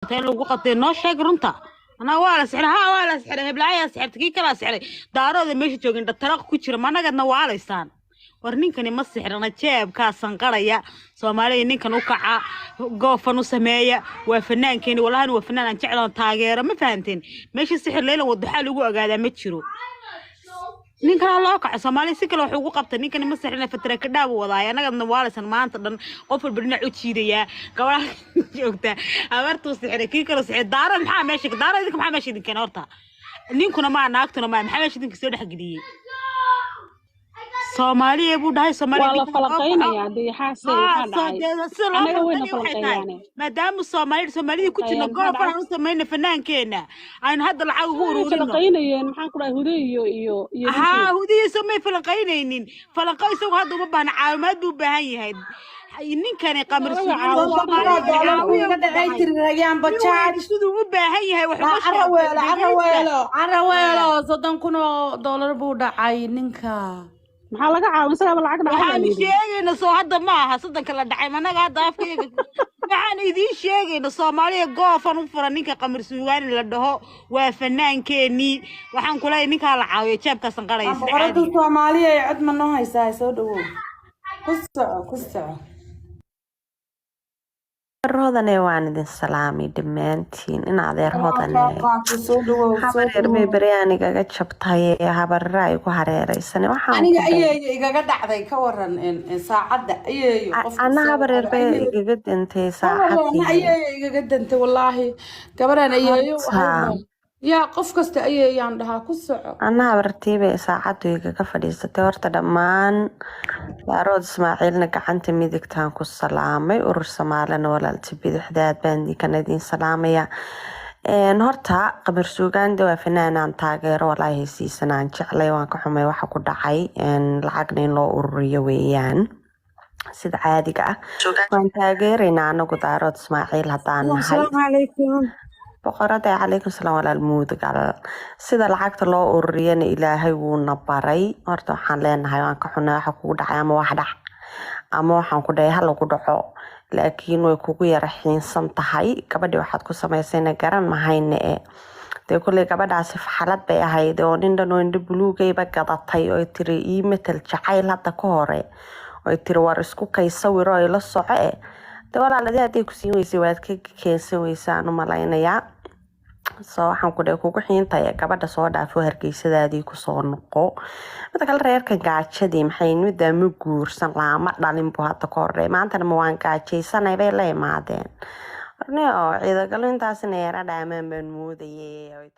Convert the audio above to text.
qabtay lagu qabtay noo sheeg runta أنا ولا سحر ها ولا سحر هبلايا سحر تكي كلا سحر دارو ذا مش جوجين تطرق كتير ما نقدر نوالي سان ورنين كان يمسح أنا جاب كاسن قرية سومالي نين كانوا كع قوفا نسمية وفنان كاني والله هو فنان أن تعلن تاجر ما فهمتين ماشي السحر ليلة والضحى لجوا قاعد متشرو نين كان الله كع سومالي سكلوا حقوق قبته نين كان يمسح لنا فترة كده وضايا أنا قد نوالي سن ما أنت قفل برنع وتشيريا قبل جوكتا أمرتوا سحر كي كانوا سحر دارا محا ماشي دارا ذيك محا ماشي دين كان أرتا نين كنا ما ناكتنا ما محا ماشي دين كسر حقدي Soomaaliya buu dhahay Soomaaliya wala falaqaynaya hadii xaasay waxa dhacay maadaama Soomaaliya ku jirno goobta aan u sameeyna fanaankeenna aan hadda lacag ugu uruurino falaqaynayeen maxaan ku dhahay hudiyo iyo hudiyo samay falaqaynaynin falaqayso hadda uma baahna caawimaad buu baahan yahay ninkani qamar siduu u baahan yahay caraweelo $30,000 buu dhacay ninka maxaa laga caawinsadaa lacag dhacay waxaan sheegayna soo hadda ma aha sadanka la dhacay managa hadda afkayga waxaan idin sheegayna Soomaaliya goofan u furan ninka qamar suugaan la dhaho waa fanaankeenii waxaan ku leeyahay ninka la caawiyo jeebka sanqaraysa qorada Soomaaliya ay cid ma noo haysaa soo dhawow ku soco rodane waan idin salaamay dhamaantiin in adeer hodane habar beebere aniga jabtay habarra ay ku hareeraysan waxaan aniga ayay igaga dhacday ka waran saacada ayay qof ana habar beebere igaga dintay saacadii ayay igaga dintay wallahi gabaran ayay يا قف كست أيه عندها كسر أنا برتيبة ساعات ويجا فديستي ورتا دمان بارود إسماعيل نقعنت ميدك تانكو السلامي ورسمالنا ولا التبيد حداد باندي كندين سلامية نهرتا قبر سوغان دوا فنان عن تاغير ولا هيسي سنان جعلي وانكو حمي وحاكو دعي لعقنين لو أوريو ويان سيد عاديك وان تاغيرين عنو قدارود إسماعيل هدان السلام عليكم boqorada calaykum salaam walaal muudgal sida lacagta loo ururiyana ilaahay wuu na baray horta waxaan leenahay waan ka xunaa waxa kugu dhacay ama wax dhac ama waxaan ku dhahay hal lagu dhaco laakiin way kugu yaraxiinsan tahay gabadhii waxaad ku samaysayna garan mahayne ee kulay gabadhaasi xalad bay ahayd oo nin dhan oo indho buluugayba gadatay oo tiri ii metal jacayl hadda ka hore oo tiri war isku kay sawiro ay la soco walaaladii hadday ku siin weysay waad ka keensan weysaan u malaynayaa soo waxaan ku dhahay kugu xiintaya gabadha soo dhaafo hargeysadaadii kusoo noqo mid kale reerkan gaajadii maxay midda ma guursan laama dhalin buu hadda ka horreey maantana ma waan gaajaysanay bay la imaadeen warne oo ciidagalo intaasina yara dhaamaan baan moodayay